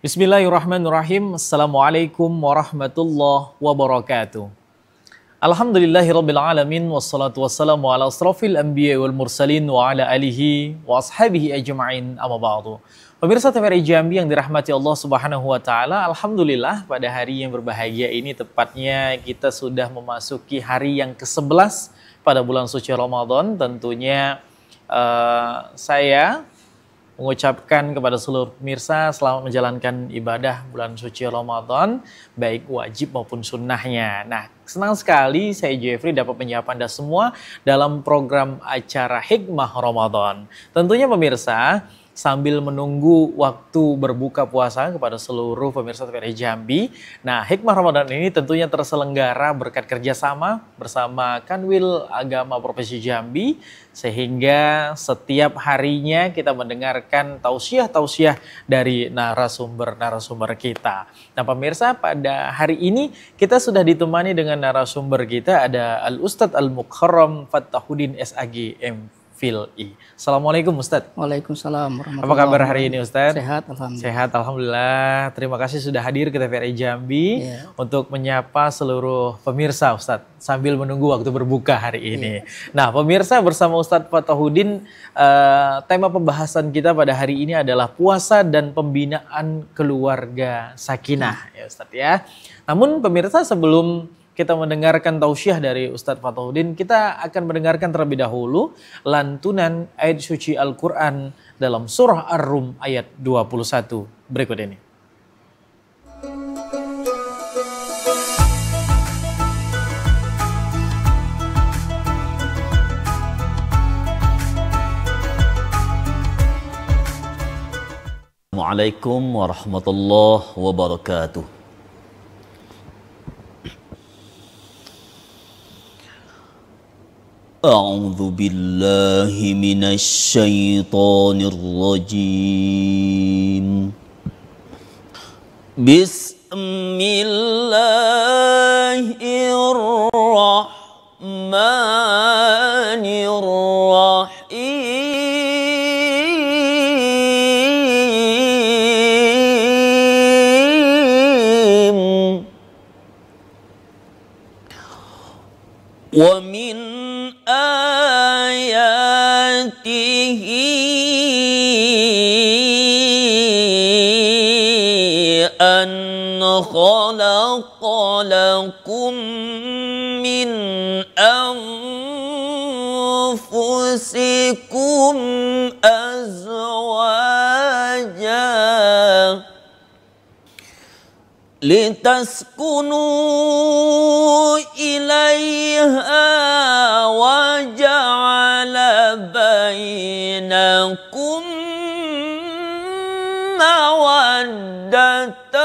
Bismillahirrahmanirrahim. Assalamualaikum warahmatullahi wabarakatuh. Alhamdulillahirabbil alamin wassalatu wassalamu ala asrofil anbiya wal mursalin wa ala alihi wa ashabihi ajma'in amma ba'du. Pemirsa TVRI Jambi yang dirahmati Allah Subhanahu wa taala, alhamdulillah pada hari yang berbahagia ini tepatnya kita sudah memasuki hari yang ke-11 pada bulan suci Ramadan. Tentunya saya mengucapkan kepada seluruh pemirsa selamat menjalankan ibadah bulan suci Ramadan, baik wajib maupun sunnahnya. Nah, senang sekali saya Jeffrey dapat menyapa Anda semua dalam program acara Hikmah Ramadan. Tentunya pemirsa, sambil menunggu waktu berbuka puasa kepada seluruh pemirsa TVRI Jambi. Nah, Hikmah Ramadan ini tentunya terselenggara berkat kerjasama bersama Kanwil Agama Provinsi Jambi, sehingga setiap harinya kita mendengarkan tausiah-tausiah dari narasumber-narasumber kita. Nah, pemirsa, pada hari ini kita sudah ditemani dengan narasumber kita, ada Al-Ustadz Al-Mukarram Fattahuddin SAG MPhil-I. Assalamualaikum Ustadz. Waalaikumsalam warahmatullahi Apa kabar hari ini Ustadz? Sehat, alhamdulillah. Sehat, alhamdulillah. Terima kasih sudah hadir ke TVRI Jambi untuk menyapa seluruh pemirsa Ustadz sambil menunggu waktu berbuka hari ini. Nah, pemirsa, bersama Ustadz Fattahuddin, tema pembahasan kita pada hari ini adalah puasa dan pembinaan keluarga sakinah, ya Ustadz ya. Namun pemirsa, sebelum kita mendengarkan tausiah dari Ustadz Fattahuddin, kita akan mendengarkan terlebih dahulu lantunan ayat suci Al-Quran dalam surah Ar-Rum ayat 21 berikut ini. Assalamualaikum warahmatullahi wabarakatuh. أعوذ بالله من الشيطان الرجيم بسم الله الرحمن الرحيم ومن آياته أن خلق لكم من أنفسكم أزواجا لتسكنوا إليها وجعل بينكم مودة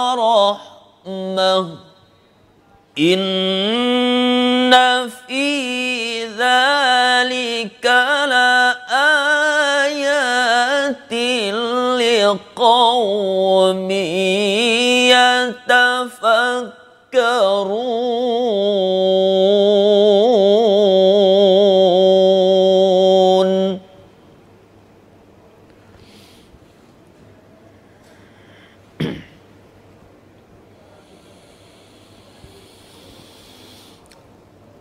ورحمة إن في ذلك لآيات لقوم يتفكرون.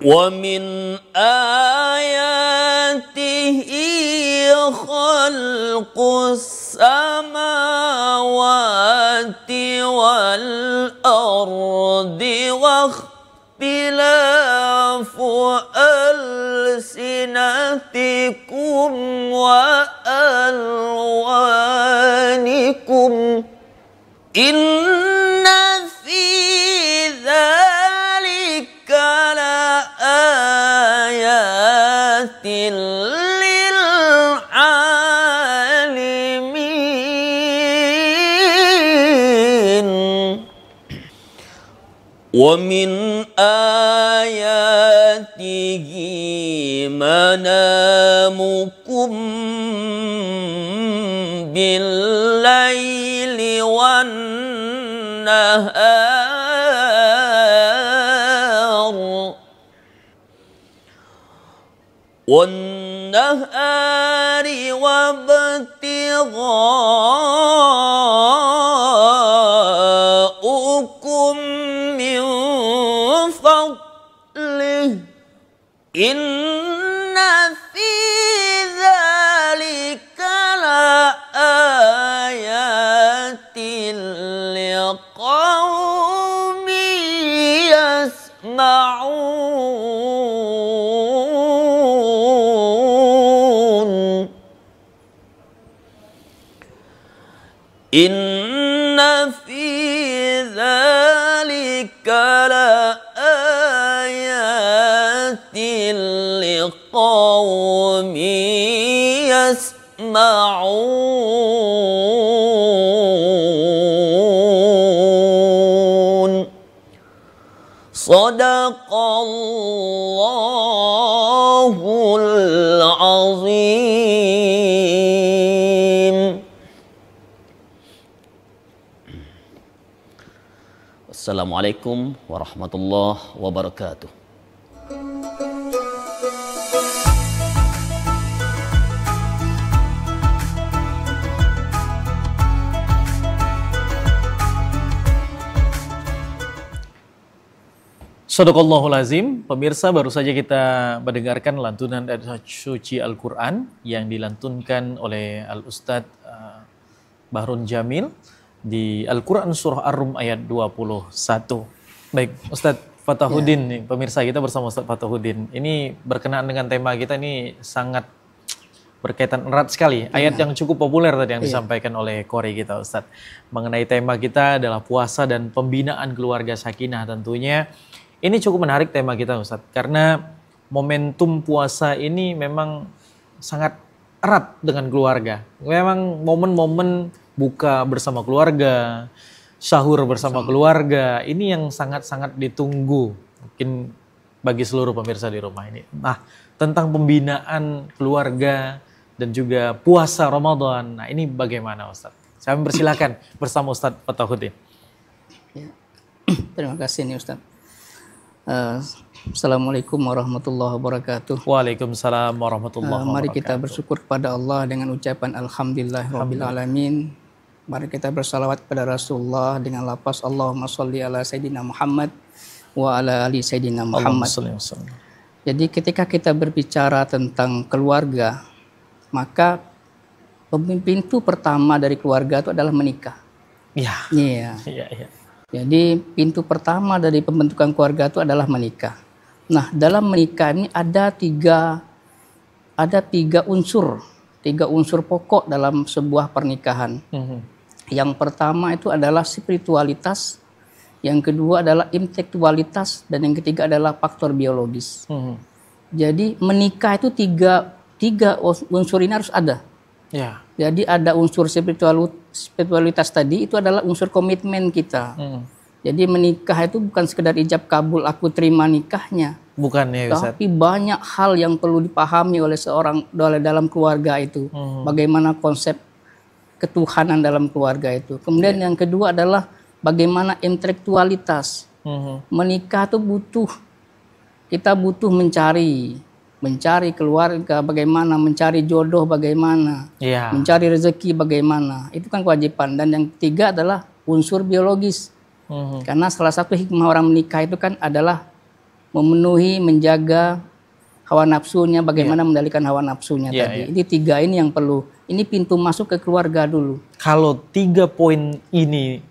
ومن آياته خلق السماوات والأرض واختلاف ألسنتكم وألوانكم إن في ذلك لآيات للعالمين. ومن آياته منامكم بالليل والنهار وابتغاء ابتغاؤكم من فضله إن في ذلك لآيات لقوم يسمعون إن في ذلك لآيات لقوم يسمعون صدق الله العظيم. Assalamualaikum warahmatullahi wabarakatuh. Shadaqallahul azim. Pemirsa, baru saja kita mendengarkan lantunan ayat suci Al-Quran yang dilantunkan oleh Al-Ustadz Bahrun Jamil di Al-Quran Surah Ar-Rum ayat 21. Baik, Ustadz Fatahuddin nih, pemirsa kita bersama Ustadz Fatahuddin. Ini berkenaan dengan tema kita ini sangat berkaitan erat sekali. Ayat yang cukup populer tadi yang disampaikan oleh Qori kita, Ustadz. Mengenai tema kita adalah puasa dan pembinaan keluarga sakinah tentunya. Ini cukup menarik tema kita, Ustadz, karena momentum puasa ini memang sangat erat dengan keluarga. Memang momen-momen buka bersama keluarga, sahur bersama keluarga, ini yang sangat-sangat ditunggu mungkin bagi seluruh pemirsa di rumah ini. Nah, tentang pembinaan keluarga dan juga puasa Ramadan, nah ini bagaimana, Ustadz? Saya mempersilahkan bersama Ustadz Fatahuddin. Ya. Terima kasih nih, Ustadz. Assalamualaikum warahmatullahi wabarakatuh. Waalaikumsalam warahmatullahi wabarakatuh. Mari kita bersyukur kepada Allah dengan ucapan Alhamdulillahirabbil alamin. Mari kita bersalawat kepada Rasulullah dengan lafaz Allahumma sholli ala Sayyidina Muhammad wa ala ali Sayyidina Muhammad. Jadi ketika kita berbicara tentang keluarga, maka pintu pertama dari keluarga itu adalah menikah. Iya. Iya. Jadi pintu pertama dari pembentukan keluarga itu adalah menikah. Nah, dalam menikah ini ada tiga unsur pokok dalam sebuah pernikahan. Yang pertama itu adalah spiritualitas, yang kedua adalah intelektualitas, dan yang ketiga adalah faktor biologis. Jadi menikah itu tiga unsur ini harus ada. Ya. Jadi ada unsur spiritualitas tadi, itu adalah unsur komitmen kita. Jadi menikah itu bukan sekedar ijab kabul aku terima nikahnya. Bukan ya, Ustaz. Tapi banyak hal yang perlu dipahami oleh seorang dalam keluarga itu. Bagaimana konsep ketuhanan dalam keluarga itu. Kemudian yang kedua adalah bagaimana intelektualitas. Menikah itu kita butuh mencari keluarga bagaimana, mencari jodoh bagaimana, mencari rezeki bagaimana. Itu kan kewajiban. Dan yang ketiga adalah unsur biologis. Karena salah satu hikmah orang menikah itu kan adalah memenuhi, menjaga hawa nafsunya, bagaimana mengendalikan hawa nafsunya tadi. Ini tiga ini yang perlu. Ini pintu masuk ke keluarga dulu. Kalau 3 poin ini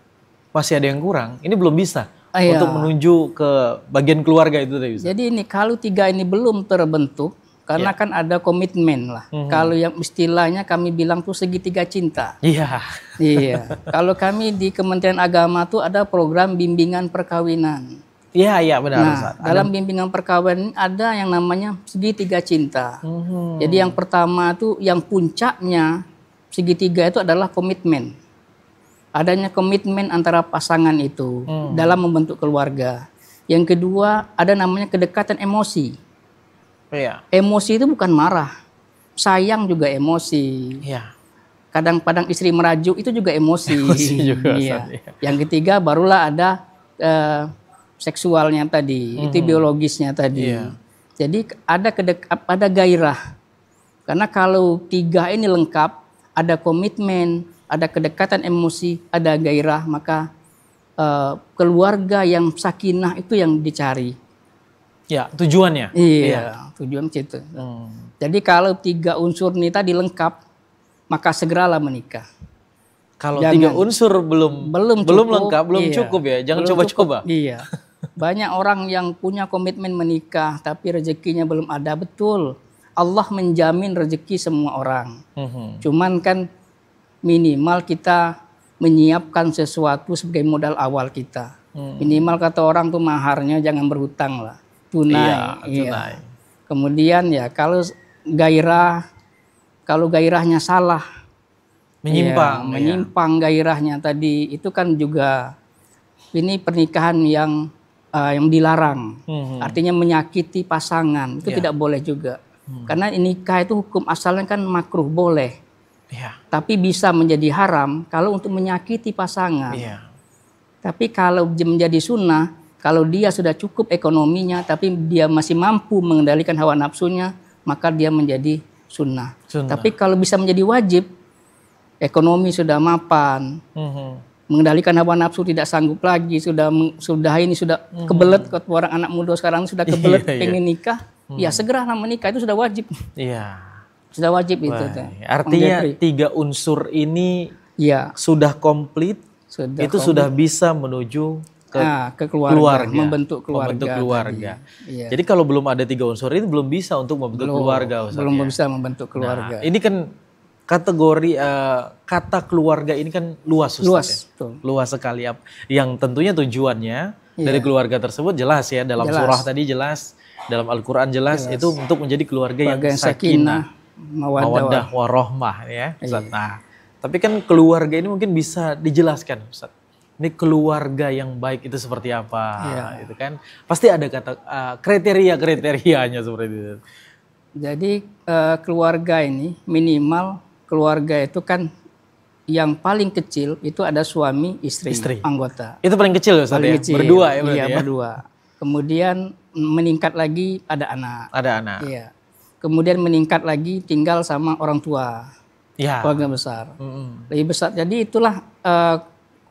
masih ada yang kurang, ini belum bisa. Untuk menuju ke bagian keluarga itu tadi. Jadi ini kalau 3 ini belum terbentuk, karena kan ada komitmen lah. Kalau yang istilahnya kami bilang tuh segitiga cinta. Iya. Kalau kami di Kementerian Agama tuh ada program bimbingan perkawinan. Iya benar. Nah, dalam bimbingan perkawinan ada yang namanya segitiga cinta. Jadi yang pertama tuh yang puncaknya segitiga itu adalah komitmen. Adanya komitmen antara pasangan itu dalam membentuk keluarga. Yang kedua ada namanya kedekatan emosi. Emosi itu bukan marah, sayang juga emosi. Kadang-kadang istri merajuk itu juga emosi. Yang ketiga barulah ada seksualnya tadi, itu biologisnya tadi. Jadi ada gairah. Karena kalau 3 ini lengkap, ada komitmen, ada kedekatan emosi, ada gairah, maka keluarga yang sakinah itu yang dicari. Ya, tujuannya. Iya, tujuan itu. Jadi kalau 3 unsur ini tadi lengkap, maka segeralah menikah. Kalau 3 unsur belum lengkap, belum iya, cukup ya. Jangan coba-coba. Iya. Banyak orang yang punya komitmen menikah tapi rezekinya belum ada. Betul. Allah menjamin rezeki semua orang. Cuman kan minimal kita menyiapkan sesuatu sebagai modal awal kita. Minimal kata orang tuh maharnya jangan berhutang lah. Tunai. Iya, tunai. Kemudian ya kalau gairahnya salah, menyimpang gairahnya tadi, itu kan juga ini pernikahan yang dilarang. Artinya menyakiti pasangan itu tidak boleh juga. Karena nikah itu hukum asalnya kan makruh, boleh. Tapi bisa menjadi haram kalau untuk menyakiti pasangan. Tapi kalau menjadi sunnah, kalau dia sudah cukup ekonominya tapi dia masih mampu mengendalikan hawa nafsunya, maka dia menjadi sunnah. Tapi kalau bisa menjadi wajib, ekonomi sudah mapan, mengendalikan hawa nafsu tidak sanggup lagi, sudah kebelet, orang anak muda sekarang sudah kebelet pengen nikah, ya segeralah menikah, itu sudah wajib. Sudah wajib. Itu. Artinya 3 unsur ini sudah komplit, sudah bisa menuju ke keluarga, membentuk keluarga. Jadi kalau belum ada 3 unsur ini belum bisa untuk membentuk keluarga. Belum bisa membentuk keluarga. Nah, ini kan kategori kata keluarga ini kan luas, Ustaz, luas sekali. Yang tentunya tujuannya dari keluarga tersebut jelas ya, dalam surah tadi jelas, dalam Al-Quran jelas, itu untuk menjadi keluarga yang sakinah, mawaddah warohmah ya, Ustaz. Nah, tapi kan keluarga ini mungkin bisa dijelaskan, Ustaz. Ini keluarga yang baik itu seperti apa, itu kan pasti ada kata kriteria-kriterianya seperti itu. Jadi keluarga ini minimal, keluarga itu kan yang paling kecil itu ada suami, istri. Anggota. Itu paling kecil, Ustaz, paling kecil. Berdua ya berarti ya? Berdua. Kemudian meningkat lagi ada anak. Iya. Kemudian meningkat lagi tinggal sama orang tua. Keluarga besar. Lebih besar. Jadi itulah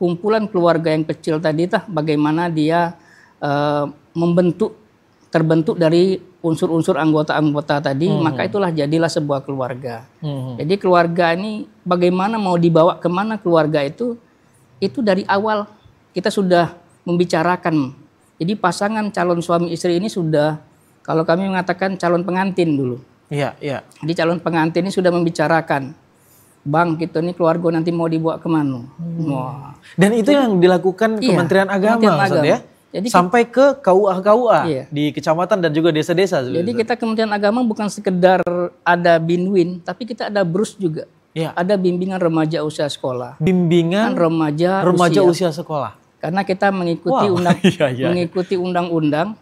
kumpulan keluarga yang kecil tadi, bagaimana dia terbentuk dari unsur-unsur anggota-anggota tadi, maka itulah jadilah sebuah keluarga. Jadi keluarga ini bagaimana mau dibawa kemana keluarga itu dari awal kita sudah membicarakan. Jadi pasangan calon suami istri ini sudah, kalau kami mengatakan calon pengantin dulu. Jadi calon pengantin ini sudah membicarakan, Bang, kita ini keluarga nanti mau dibawa kemana. Dan itu yang dilakukan Kementerian Agama, Ustaz, ya? Jadi sampai ke KUA di kecamatan dan juga desa-desa. Jadi kita Kementerian Agama bukan sekedar ada binwin, tapi kita ada BRUS juga. Ada bimbingan remaja usia sekolah. Bimbingan remaja usia sekolah. Karena kita mengikuti mengikuti undang-undang,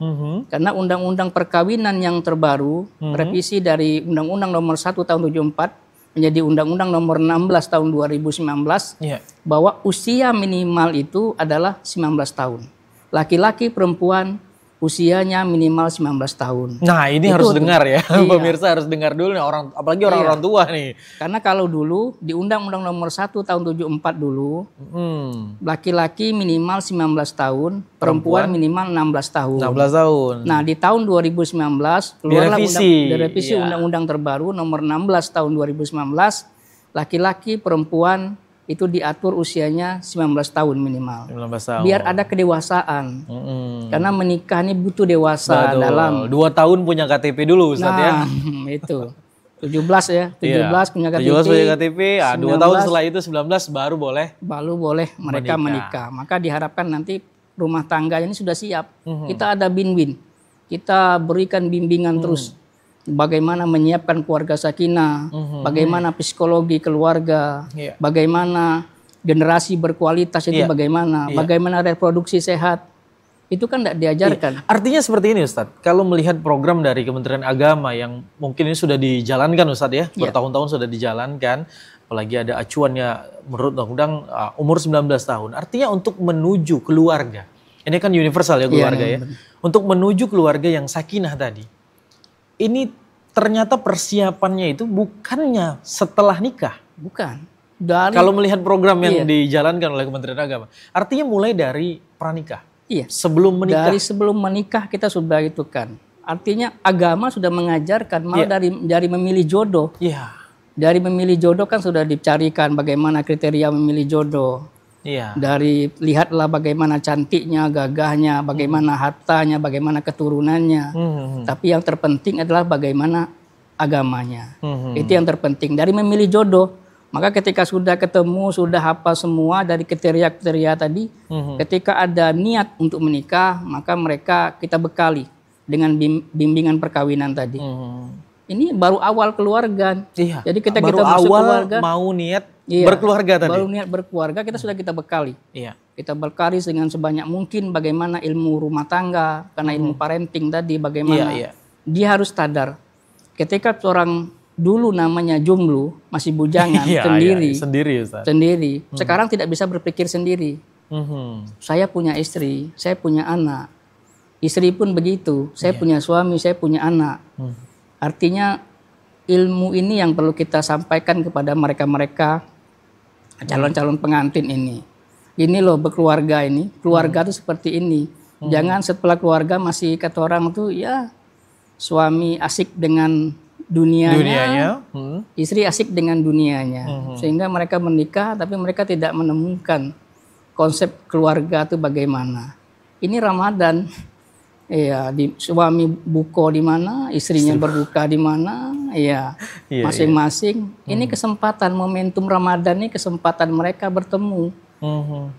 karena undang-undang perkawinan yang terbaru, revisi dari Undang-Undang Nomor 1 Tahun 74 menjadi Undang-Undang Nomor 16 Tahun 2019, bahwa usia minimal itu adalah 19 tahun. Laki-laki, perempuan usianya minimal 19 tahun. Nah, ini itu harus dengar ya, pemirsa harus dengar dulu nih, apalagi orang-orang tua nih. Karena kalau dulu di Undang-Undang Nomor 1 Tahun 74 dulu, laki-laki minimal 19 tahun, perempuan minimal 16 tahun. 16 tahun. Nah, di tahun 2019 keluarlah direvisi Undang-Undang terbaru Nomor 16 Tahun 2019, laki-laki, perempuan itu diatur usianya 19 tahun minimal. 19 tahun. Biar ada kedewasaan. Karena menikah ini butuh dewasa. Dalam 2 tahun punya KTP dulu, Ustaz, ya. Itu. 17 ya. 17 punya KTP. 17 punya KTP, 2 tahun setelah itu 19 baru boleh mereka menikah. Maka diharapkan nanti rumah tangga ini sudah siap. Kita ada binwin. Kita berikan bimbingan terus. Bagaimana menyiapkan keluarga sakinah, bagaimana psikologi keluarga, bagaimana generasi berkualitas itu bagaimana reproduksi sehat, itu kan tidak diajarkan. Artinya seperti ini, Ustadz, kalau melihat program dari Kementerian Agama yang mungkin ini sudah dijalankan, Ustadz, ya, bertahun-tahun sudah dijalankan, apalagi ada acuannya menurut undang-undang umur 19 tahun, artinya untuk menuju keluarga, ini kan universal ya keluarga, untuk menuju keluarga yang sakinah tadi. Ini ternyata persiapannya itu bukannya setelah nikah. Bukan. Dari, Kalau melihat program yang Iya. dijalankan oleh Kementerian Agama, artinya mulai dari pranikah. iya. Sebelum menikah. Dari sebelum menikah kita sudah itu kan. Artinya agama sudah mengajarkan malah dari memilih jodoh. Iya. Dari memilih jodoh kan sudah dicarikan bagaimana kriteria memilih jodoh. Iya. Dari lihatlah bagaimana cantiknya, gagahnya, bagaimana hartanya, bagaimana keturunannya. Tapi yang terpenting adalah bagaimana agamanya. Itu yang terpenting. Dari memilih jodoh, maka ketika sudah ketemu, sudah hafal semua dari kriteria-kriteria tadi, ketika ada niat untuk menikah, maka mereka kita bekali dengan bimbingan perkawinan tadi. Ini baru awal keluarga. Iya. Jadi kita baru masuk awal keluarga, mau niat iya, berkeluarga tadi. baru niat berkeluarga kita sudah kita bekali. Iya. Kita bekali dengan sebanyak mungkin bagaimana ilmu rumah tangga, karena ilmu parenting tadi bagaimana. Iya. Dia harus sadar ketika seorang dulu namanya jomblo, masih bujangan, Iya, sendiri, iya, sendiri Ustaz. sendiri. Sekarang tidak bisa berpikir sendiri. Saya punya istri, saya punya anak. Istri pun begitu, saya punya suami, saya punya anak. Artinya ilmu ini yang perlu kita sampaikan kepada mereka-mereka calon-calon pengantin ini. Ini loh berkeluarga ini, keluarga itu seperti ini. Jangan setelah keluarga masih kata orang tuh ya suami asik dengan dunianya. Istri asik dengan dunianya. Sehingga mereka menikah tapi mereka tidak menemukan konsep keluarga itu bagaimana. Ini Ramadan. Iya, suami buko di mana, istrinya berbuka di mana, iya, masing-masing. Ini kesempatan momentum Ramadan ini kesempatan mereka bertemu.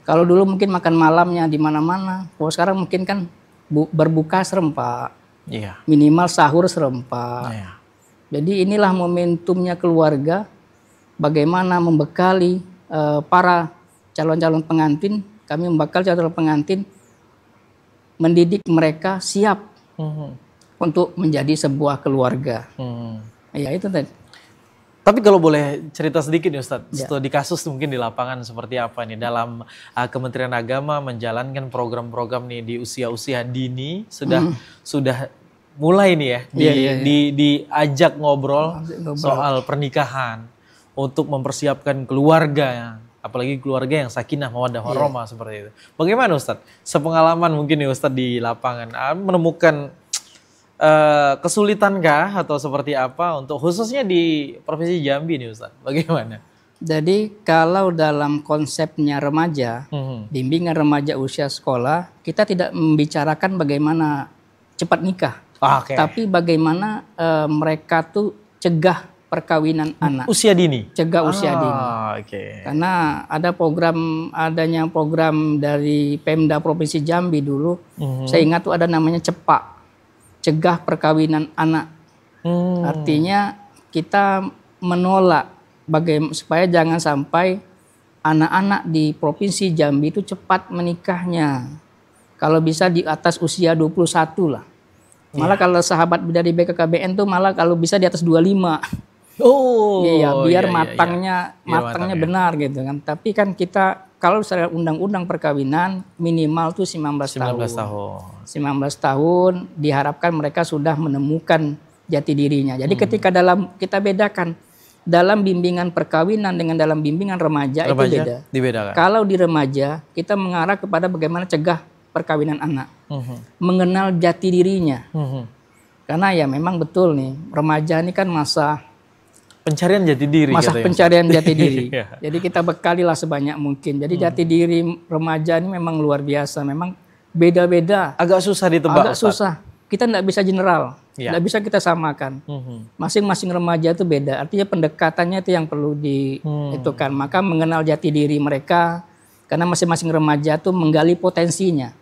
Kalau dulu mungkin makan malamnya di mana-mana, kalau sekarang mungkin kan berbuka serempak, minimal sahur serempak. Jadi inilah momentumnya keluarga, bagaimana membekali para calon-calon pengantin. Kami membekal calon pengantin, mendidik mereka siap untuk menjadi sebuah keluarga. Ya itu tadi. Tapi kalau boleh cerita sedikit nih Ustadz, studi kasus mungkin di lapangan seperti apa nih dalam Kementerian Agama menjalankan program-program nih di usia-usia dini sudah mulai nih ya diajak ngobrol soal pernikahan untuk mempersiapkan keluarga, apalagi keluarga yang sakinah mawaddah warahmah seperti itu. Bagaimana Ustadz? Sepengalaman mungkin nih Ustadz di lapangan menemukan kesulitankah atau seperti apa untuk khususnya di Provinsi Jambi nih Ustadz? Bagaimana? Jadi kalau dalam konsepnya remaja, bimbingan remaja usia sekolah, kita tidak membicarakan bagaimana cepat nikah. Tapi bagaimana mereka tuh cegah perkawinan anak. Usia dini? Cegah usia dini. Karena adanya program dari Pemda Provinsi Jambi dulu, saya ingat tuh ada namanya CEPAK. Cegah perkawinan anak. Artinya kita menolak supaya jangan sampai anak-anak di Provinsi Jambi itu cepat menikahnya. Kalau bisa di atas usia 21 lah. Malah kalau sahabat dari BKKBN tuh malah kalau bisa di atas 25. Biar matangnya benar gitu kan. Tapi kan kita kalau secara undang-undang perkawinan minimal tuh 19 tahun. 19 tahun diharapkan mereka sudah menemukan jati dirinya. Jadi ketika kita bedakan dalam bimbingan perkawinan dengan dalam bimbingan remaja itu beda. Dibedakan. Kalau di remaja kita mengarah kepada bagaimana cegah perkawinan anak. Mengenal jati dirinya. Karena ya memang betul nih, remaja ini kan masa pencarian jati diri. Masa pencarian jati diri. Jadi kita bekalilah sebanyak mungkin. Jadi jati diri remaja ini memang luar biasa. Memang beda-beda. Agak susah ditebak. Agak susah. Kita tidak bisa general. Tidak bisa kita samakan. Masing-masing remaja itu beda. Artinya pendekatannya itu yang perlu diitukan. Maka mengenal jati diri mereka. Karena masing-masing remaja itu menggali potensinya.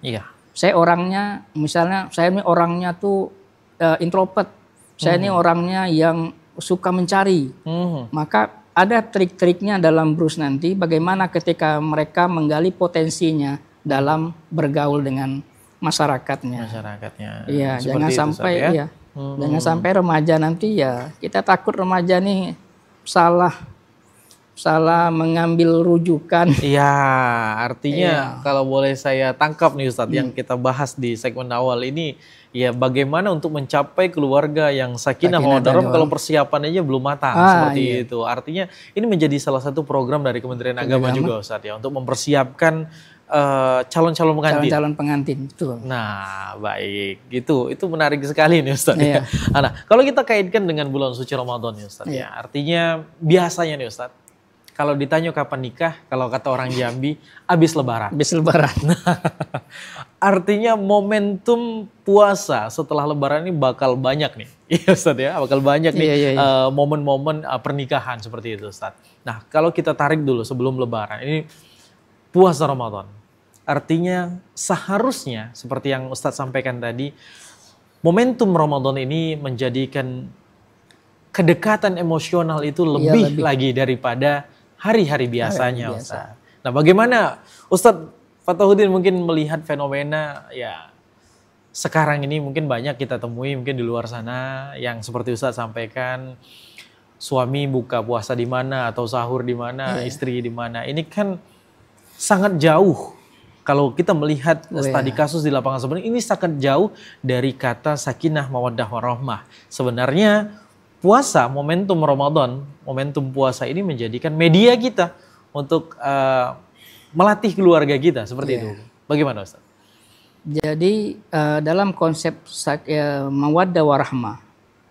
Saya orangnya, misalnya saya ini orangnya tuh introvert. Saya ini orangnya yang suka mencari, maka ada trik-triknya dalam Bruce nanti bagaimana ketika mereka menggali potensinya dalam bergaul dengan masyarakatnya. Iya, jangan sampai jangan sampai remaja nanti ya kita takut remaja nih salah salah mengambil rujukan. Iya, artinya kalau boleh saya tangkap nih Ustadz, yang kita bahas di segmen awal ini, ya bagaimana untuk mencapai keluarga yang sakinah mawaddah warahmah kalau persiapan aja belum matang seperti itu. Artinya ini menjadi salah satu program dari Kementerian Agama juga Ustadz ya, untuk mempersiapkan calon-calon pengantin. Calon-calon pengantin, betul. Nah, baik. Itu menarik sekali nih Ustadz ya. Nah, kalau kita kaitkan dengan bulan suci Ramadan nih Ustadz ya, artinya biasanya nih Ustadz, kalau ditanya kapan nikah, kalau kata orang Jambi, habis lebaran. Habis lebaran. Artinya momentum puasa setelah lebaran ini bakal banyak nih. Iya Ustadz ya, bakal banyak nih momen-momen pernikahan seperti itu Ustadz. Nah, kalau kita tarik dulu sebelum lebaran, ini puasa Ramadan. Artinya seharusnya seperti yang Ustadz sampaikan tadi, momentum Ramadan ini menjadikan kedekatan emosional itu lebih lagi daripada hari-hari biasanya Ustadz. Nah, bagaimana Ustadz Fathuddin mungkin melihat fenomena ya sekarang ini mungkin banyak kita temui mungkin di luar sana yang seperti Ustadz sampaikan, suami buka puasa di mana atau sahur di mana, istri di mana. Ini kan sangat jauh. Kalau kita melihat studi kasus di lapangan sebenarnya ini sangat jauh dari kata sakinah mawaddah warahmah. Sebenarnya puasa, momentum Ramadan, momentum puasa ini menjadikan media kita untuk melatih keluarga kita seperti itu. Bagaimana Ustaz? Jadi dalam konsep mawaddah warahmah,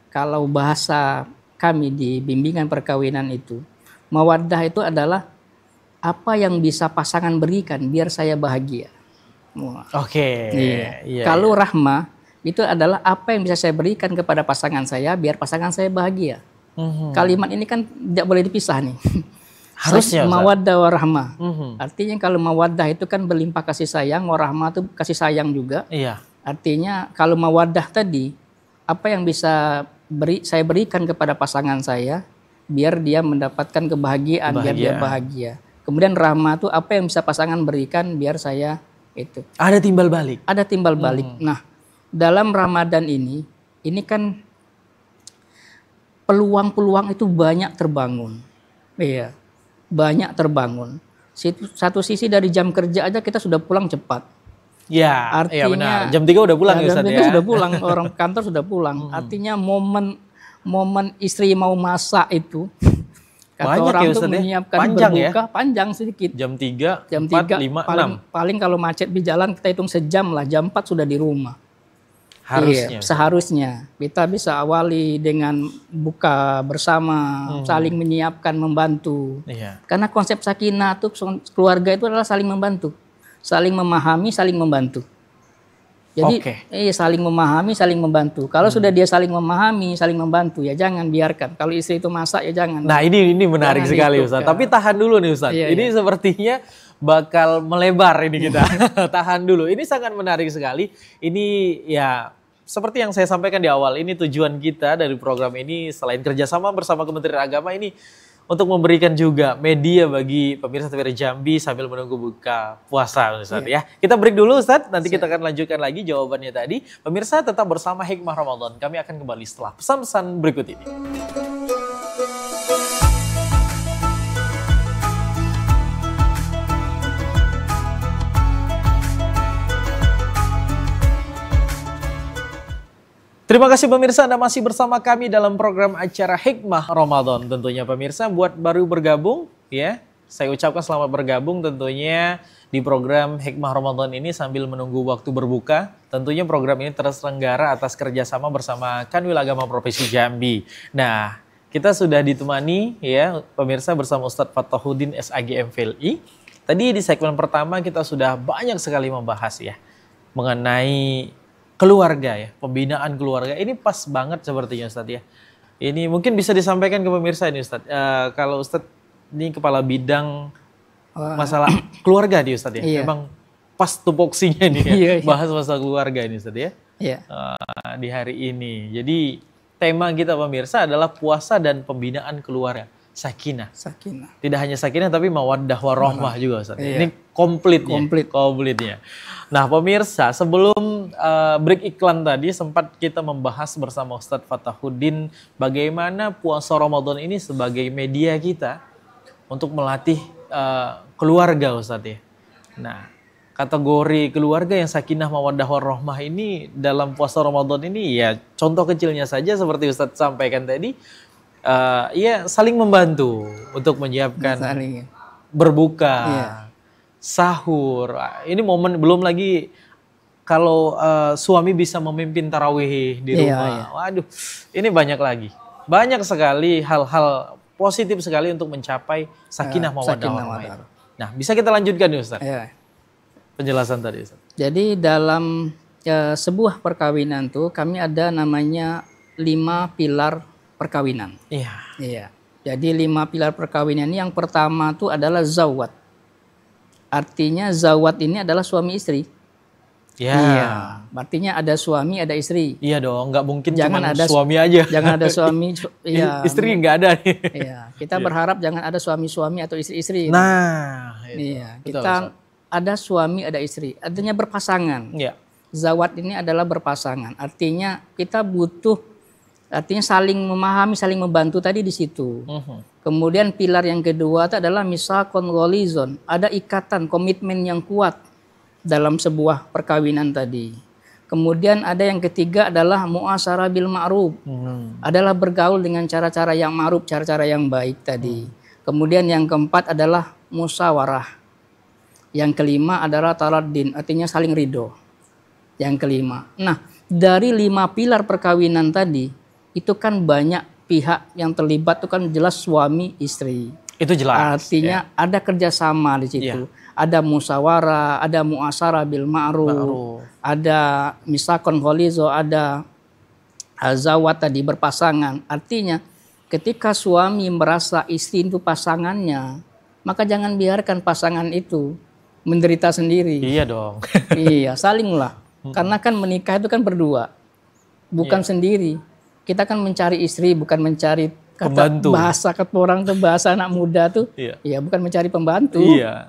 kalau bahasa kami di bimbingan perkawinan itu, mawaddah itu adalah apa yang bisa pasangan berikan biar saya bahagia. Oke. Kalau rahmah itu adalah apa yang bisa saya berikan kepada pasangan saya biar pasangan saya bahagia. Kalimat ini kan tidak boleh dipisah nih. Harusnya mawaddah warahmah. Artinya kalau mawaddah itu kan berlimpah kasih sayang, warahmah itu kasih sayang juga. Iya. Artinya kalau mawaddah tadi, apa yang bisa saya berikan kepada pasangan saya biar dia mendapatkan kebahagiaan, biar dia bahagia. Kemudian rahmah itu apa yang bisa pasangan berikan biar saya itu. Ada timbal balik. Ada timbal balik. Nah, dalam Ramadan ini kan peluang-peluang itu banyak terbangun. Iya, banyak terbangun. Satu sisi dari jam kerja aja kita sudah pulang cepat. Ya, artinya benar. Jam 3 udah pulang ya Ustaz ya. Jam 3 sudah pulang, orang kantor sudah pulang. Artinya momen istri mau masak itu kata banyak orang ya, tuh Ustaz, menyiapkan panjang berbuka ya? Panjang sedikit. Jam 3, jam 4, 3, 5, 6. Paling kalau macet di jalan kita hitung sejam lah, jam 4 sudah di rumah. Harusnya. Seharusnya kita bisa awali dengan buka bersama, saling menyiapkan, membantu. Karena konsep sakinah tuh keluarga itu adalah saling membantu, saling memahami, saling membantu. Jadi saling memahami, saling membantu. Kalau sudah dia saling memahami, saling membantu, ya jangan biarkan. Kalau istri itu masak ya jangan. Nah ini menarik sekali Ustaz. Tapi tahan dulu nih Ustaz. Ini sepertinya bakal melebar ini kita. Tahan dulu. Ini sangat menarik sekali. Ini ya seperti yang saya sampaikan di awal. Ini tujuan kita dari program ini selain kerjasama bersama Kementerian Agama ini untuk memberikan juga media bagi pemirsa TVRI Jambi sambil menunggu buka puasa Ustaz ya. Kita break dulu Ustaz, nanti kita akan lanjutkan lagi jawabannya tadi. Pemirsa tetap bersama Hikmah Ramadan. Kami akan kembali setelah pesan-pesan berikut ini. Terima kasih pemirsa, Anda masih bersama kami dalam program acara Hikmah Ramadan. Tentunya pemirsa buat baru bergabung ya, saya ucapkan selamat bergabung tentunya di program Hikmah Ramadan ini sambil menunggu waktu berbuka. Tentunya program ini terselenggara atas kerjasama bersama Kanwil Agama Provinsi Jambi. Nah, kita sudah ditemani ya pemirsa bersama Ustadz Fathuddin SAG MPLI. Tadi di segmen pertama kita sudah banyak sekali membahas ya mengenai keluarga ya, pembinaan keluarga. Ini pas banget sepertinya Ustadz ya. Ini mungkin bisa disampaikan ke pemirsa ini Ustadz. Kalau Ustadz ini kepala bidang masalah keluarga di Ustadz ya. Memang pas tupoksinya ini ya, bahas masalah keluarga ini Ustadz ya. Di hari ini. Jadi tema kita pemirsa adalah puasa dan pembinaan keluarga. Sakinah. Tidak hanya sakinah tapi mawaddah warahmah juga Ustadz. Ini komplitnya. Nah pemirsa, sebelum break iklan tadi sempat kita membahas bersama Ustadz Fathuddin bagaimana puasa Ramadan ini sebagai media kita untuk melatih keluarga Ustadz ya. Nah, kategori keluarga yang sakinah mawaddah warahmah ini dalam puasa Ramadan ini ya contoh kecilnya saja seperti Ustadz sampaikan tadi, ya saling membantu untuk menyiapkan berbuka, sahur. Ini momen belum lagi kalau suami bisa memimpin tarawih di rumah. Waduh, ini banyak lagi. Banyak sekali hal-hal positif sekali untuk mencapai sakinah mawaddah warahmah. Nah, bisa kita lanjutkan nih Ustaz. Penjelasan tadi Ustaz. Jadi dalam sebuah perkawinan tuh kami ada namanya 5 pilar perkawinan. Iya. Jadi 5 pilar perkawinan ini yang pertama tuh adalah zawat. Artinya zawat ini adalah suami istri. Iya. Artinya ada suami, ada istri. Iya dong, nggak mungkin cuma suami aja. Jangan ada suami, iya. Istri nggak ada nih. Iya. Kita berharap jangan ada suami-suami atau istri-istri. Nah, iya. Kita ada suami, ada istri. Artinya berpasangan. Iya. Zawat ini adalah berpasangan. Artinya kita butuh, artinya saling memahami, saling membantu tadi di situ. Kemudian pilar yang kedua itu adalah misaqon gholizon. Ada ikatan, komitmen yang kuat dalam sebuah perkawinan tadi. Kemudian ada yang ketiga adalah mu'asyarah bil ma'ruf. Adalah bergaul dengan cara-cara yang ma'ruf, cara-cara yang baik tadi. Kemudian yang keempat adalah musyawarah. Yang kelima adalah taraddin, artinya saling ridho. Yang kelima. Nah, dari 5 pilar perkawinan tadi, itu kan banyak pihak yang terlibat, itu kan jelas suami istri. Itu jelas. Artinya ada kerjasama di situ. Ada musyawarah, ada mu'asyarah bil ma'ruf, ada misaqon ghalizo, ada zawat tadi berpasangan. Artinya ketika suami merasa istri itu pasangannya, maka jangan biarkan pasangan itu menderita sendiri. Iya dong. Iya, salinglah. Karena kan menikah itu kan berdua, bukan sendiri. Kita kan mencari istri, bukan mencari pembantu. Bahasa kata orang tuh, bahasa anak muda tuh, ya bukan mencari pembantu,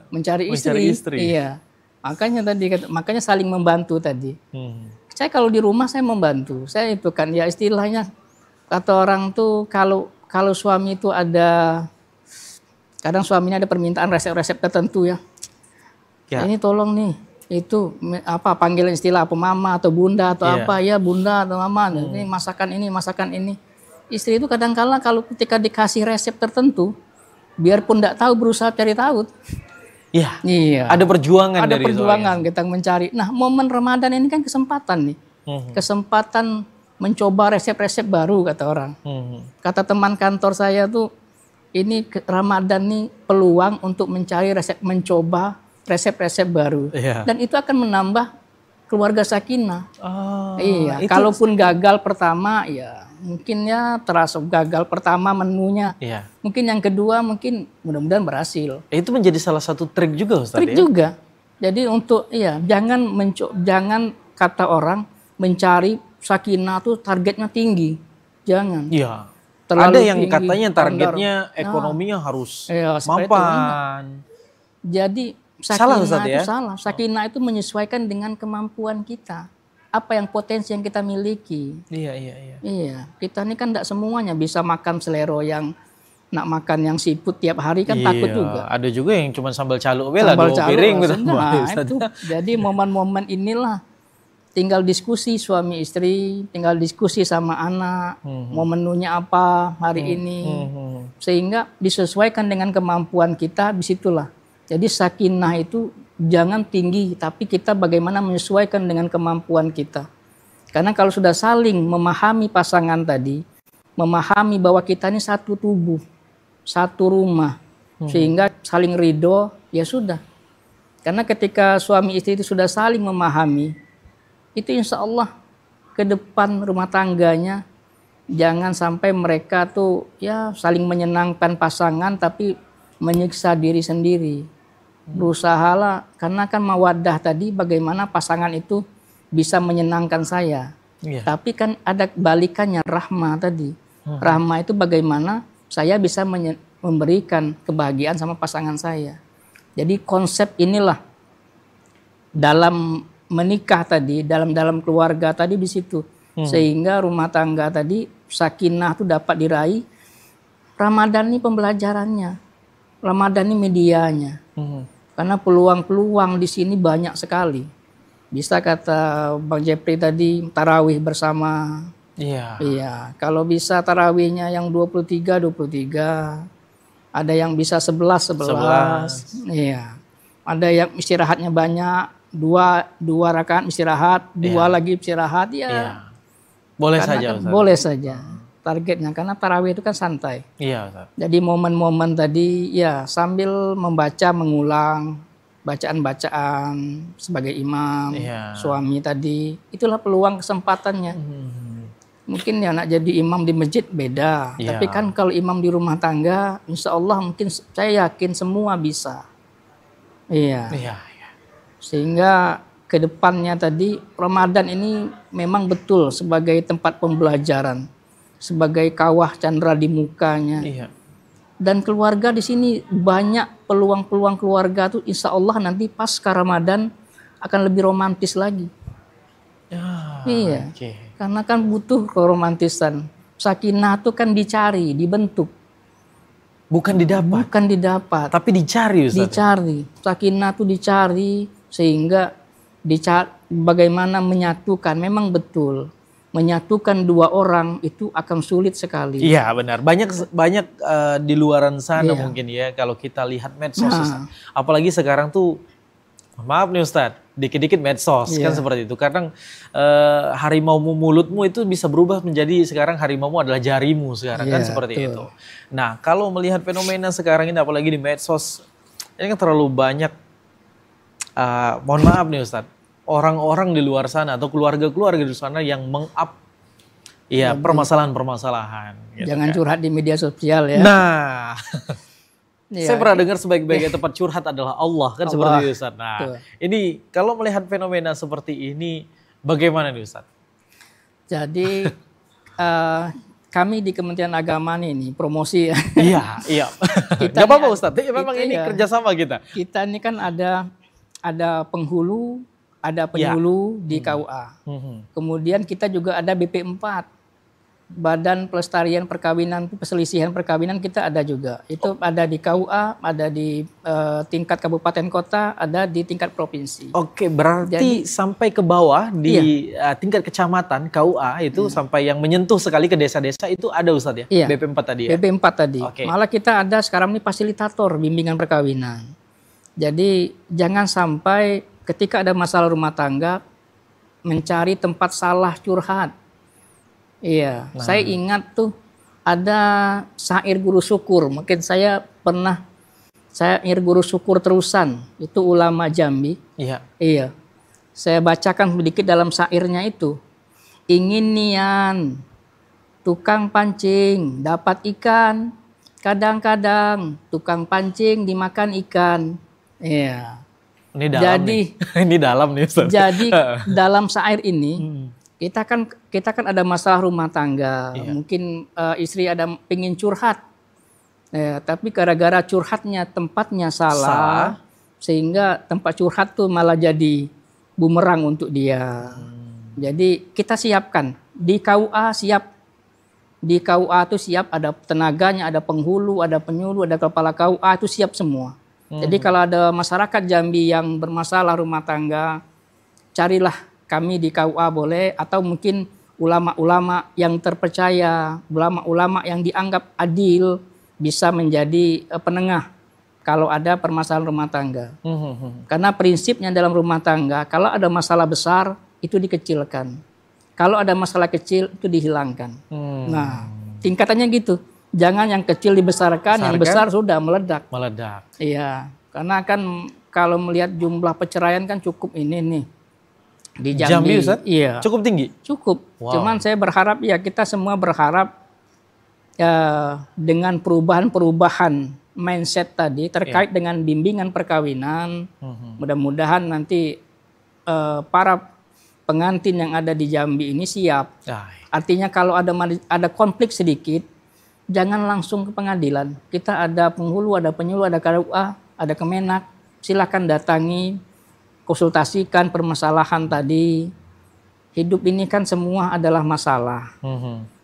mencari istri. Iya. Makanya saling membantu tadi. Saya kalau di rumah saya membantu. Saya itu kan ya istilahnya kata orang tuh kalau suami itu ada, kadang suaminya ada permintaan resep-resep tertentu ya. Ini tolong nih, itu apa panggilan istilah apa mama atau bunda atau apa ya bunda atau mama, ini masakan ini. Istri itu kadang-kala kalau ketika dikasih resep tertentu, biarpun tidak tahu berusaha cari tahu. Iya. Ada perjuangan. Ada perjuangan kita mencari. Nah, momen Ramadan ini kan kesempatan nih, kesempatan mencoba resep-resep baru kata orang. Kata teman kantor saya tuh, ini Ramadan nih peluang untuk mencari resep, mencoba resep-resep baru, dan itu akan menambah keluarga sakinah. Iya, kalaupun gagal pertama, ya mungkin ya terasa gagal pertama menunya. Mungkin yang kedua, mungkin mudah-mudahan berhasil. Itu menjadi salah satu trik juga, Ustaz. Trik juga. Jadi untuk jangan kata orang mencari sakinah tuh targetnya tinggi, jangan. Iya. Ada yang tinggi, katanya targetnya ekonominya harus mampan. Jadi sakinah itu salah. Sakinah itu menyesuaikan dengan kemampuan kita. Apa yang potensi yang kita miliki. Iya. Kita ini kan tidak semuanya bisa makan selero yang nak makan yang siput tiap hari kan takut juga. Ada juga yang cuma sambal calo bela 2 piring gitu. Itu. Jadi momen-momen inilah tinggal diskusi suami istri, tinggal diskusi sama anak, mau menunya apa hari ini. Sehingga disesuaikan dengan kemampuan kita, disitulah. Jadi sakinah itu jangan tinggi, tapi kita bagaimana menyesuaikan dengan kemampuan kita. Karena kalau sudah saling memahami pasangan tadi, memahami bahwa kita ini satu tubuh, satu rumah, sehingga saling ridho, ya sudah. Karena ketika suami istri itu sudah saling memahami, itu insya Allah ke depan rumah tangganya, jangan sampai mereka tuh ya saling menyenangkan pasangan, tapi menyiksa diri sendiri. Berusahalah, karena kan mawaddah tadi bagaimana pasangan itu bisa menyenangkan saya. Tapi kan ada balikannya rahmah tadi. Rahmah itu bagaimana saya bisa memberikan kebahagiaan sama pasangan saya. Jadi konsep inilah dalam menikah tadi, dalam keluarga tadi di situ. Sehingga rumah tangga tadi sakinah itu dapat diraih. Ramadan ini pembelajarannya. Ramadan ini medianya. Karena peluang-peluang di sini banyak sekali. Bisa kata Bang Jepri tadi, tarawih bersama. Iya. Iya, kalau bisa tarawihnya yang 23. Ada yang bisa 11. Iya. Ada yang istirahatnya banyak, dua rakaat istirahat, dua lagi istirahat, ya. Iya. Boleh Karena saja, kan Ustaz. boleh saja. Targetnya karena tarawih itu kan santai. Iya, Ustaz. Jadi momen-momen tadi ya sambil membaca, mengulang bacaan-bacaan sebagai imam, Iya. suami tadi, itulah peluang kesempatannya. Mungkin ya nak jadi imam di masjid beda, Iya. tapi kan kalau imam di rumah tangga, insya Allah mungkin saya yakin semua bisa. Iya. Iya. Sehingga ke depannya tadi Ramadan ini memang betul sebagai tempat pembelajaran, sebagai kawah candra di mukanya. Iya. Dan keluarga di sini banyak peluang-peluang keluarga tuh insya Allah nanti pasca Ramadan akan lebih romantis lagi. Ya, Iya. oke. Karena kan butuh keromantisan. Sakinah tuh kan dicari, dibentuk, Bukan didapat, bukan didapat. tapi dicari, Ustaz. Dicari. Sakinah tuh dicari sehingga bagaimana menyatukan. Memang betul. Menyatukan dua orang itu akan sulit sekali. Iya, benar. Banyak di luaran sana Iya. mungkin ya kalau kita lihat medsos. Nah. Ustaz. Apalagi sekarang tuh maaf nih Ustadz, dikit-dikit medsos kan seperti itu. Kadang harimaumu mulutmu itu bisa berubah menjadi sekarang harimaumu adalah jarimu sekarang kan Iya, seperti betul. itu. Nah, kalau melihat fenomena sekarang ini apalagi di medsos, ini kan terlalu banyak mohon maaf nih Ustadz, orang-orang di luar sana atau keluarga-keluarga di sana yang meng-up permasalahan-permasalahan. Gitu Jangan kan. curhat di media sosial ya. Nah, Iya. saya pernah dengar sebaik-baiknya tempat curhat adalah Allah kan Allah. seperti itu Ustaz. Nah, Betul. ini kalau melihat fenomena seperti ini bagaimana nih Ustaz? Jadi kami di Kementerian Agama ini promosi ya. Iya. Kita Gak apa-apa ini- Ustaz, memang kita ini ya. kerjasama kita. Kita ini kan ada penghulu, ada penyuluh di KUA. Kemudian kita juga ada BP4. Badan Pelestarian Perkawinan, Perselisihan Perkawinan kita ada juga. Itu ada di KUA, ada di tingkat kabupaten kota, ada di tingkat provinsi. Oke, berarti sampai ke bawah di tingkat kecamatan KUA itu sampai yang menyentuh sekali ke desa-desa itu ada Ustaz ya? Iya. BP4 tadi ya? BP4 tadi. Oke. Malah kita ada sekarang ini fasilitator bimbingan perkawinan. Jadi jangan sampai ketika ada masalah rumah tangga mencari tempat salah curhat. Iya, saya ingat tuh ada syair guru syukur. Mungkin saya syair guru syukur terusan. Itu ulama Jambi. Iya. Iya. Saya bacakan sedikit dalam syairnya itu. Ingin nian, tukang pancing, dapat ikan. Kadang-kadang tukang pancing dimakan ikan. Iya. Ini dalam Jadi- nih. Ini dalam nih Ustaz. Jadi dalam syair ini kita kan ada masalah rumah tangga. Mungkin istri ada pengen curhat. Tapi gara-gara curhatnya tempatnya salah. Sehingga tempat curhat tuh malah jadi bumerang untuk dia. Jadi kita siapkan di KUA siap. Di KUA itu siap, ada tenaganya, ada penghulu, ada penyuluh, ada kepala KUA itu siap semua. Jadi kalau ada masyarakat Jambi yang bermasalah rumah tangga, carilah kami di KUA boleh, atau mungkin ulama-ulama yang terpercaya, ulama-ulama yang dianggap adil bisa menjadi penengah kalau ada permasalahan rumah tangga. Karena prinsipnya dalam rumah tangga, kalau ada masalah besar itu dikecilkan. Kalau ada masalah kecil itu dihilangkan. Nah, tingkatannya gitu. Jangan yang kecil dibesarkan, yang besar sudah meledak. Meledak. Iya, karena kan kalau melihat jumlah perceraian kan cukup ini nih. Di Jambi, Ustaz? iya. Cukup tinggi? Cukup. Wow. Cuman saya berharap ya kita semua berharap dengan perubahan-perubahan mindset tadi terkait dengan bimbingan perkawinan. Mudah-mudahan nanti para pengantin yang ada di Jambi ini siap. Artinya kalau ada konflik sedikit, jangan langsung ke pengadilan. Kita ada penghulu, ada penyuluh, ada KUA, ada Kemenak. Silakan datangi, konsultasikan permasalahan tadi. Hidup ini kan semua adalah masalah.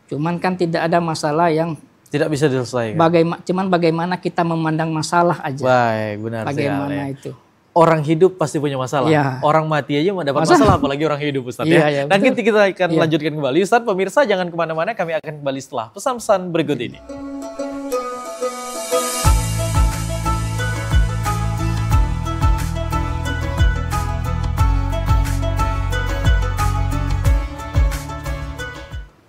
Cuman kan tidak ada masalah yang Tidak bisa diselesaikan. Cuman bagaimana kita memandang masalah aja. Baik, benar Bagaimana sekali. itu? Orang hidup pasti punya masalah. Ya. Orang mati aja mendapat masalah, apalagi orang hidup, Ustaz ya. Iya, Nanti betul. kita akan Iya. lanjutkan kembali. Ustaz, pemirsa jangan kemana-mana, kami akan kembali setelah pesan-pesan berikut ini.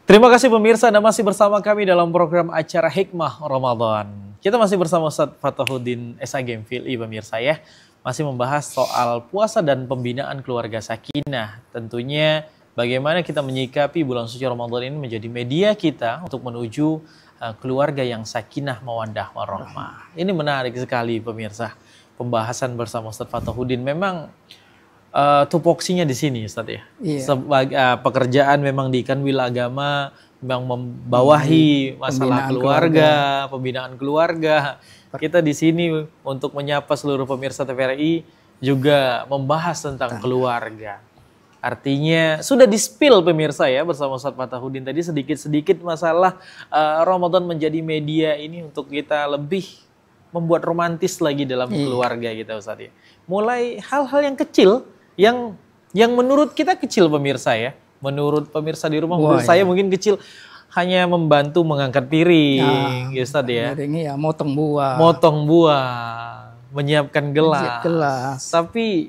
Terima kasih pemirsa, Anda masih bersama kami dalam program acara Hikmah Ramadan. Kita masih bersama Ustadz Fathuddin S.A. Gemfil, pemirsa ya. Masih membahas soal puasa dan pembinaan keluarga sakinah. Tentunya bagaimana kita menyikapi bulan suci Ramadan ini menjadi media kita untuk menuju keluarga yang sakinah, mawaddah, warahmah. Ini menarik sekali pemirsa. Pembahasan bersama Ustadz Fathuddin memang tupoksinya di sini, Ustadz ya. Iya. Pekerjaan memang di Kanwil Agama memang membawahi masalah pembinaan keluarga. Kita di sini untuk menyapa seluruh pemirsa TVRI juga membahas tentang keluarga. Artinya sudah di-spill pemirsa ya bersama Ustadz Fathuddin tadi sedikit-sedikit masalah Ramadan menjadi media ini untuk kita lebih membuat romantis lagi dalam keluarga kita, Ustadz ya. Mulai hal-hal yang kecil yang menurut kita kecil pemirsa ya. Menurut pemirsa di rumah, menurut saya mungkin kecil, hanya membantu mengangkat piring, ya Ustadz ya. Piring ya, motong buah, menyiapkan gelas. Gelas. Tapi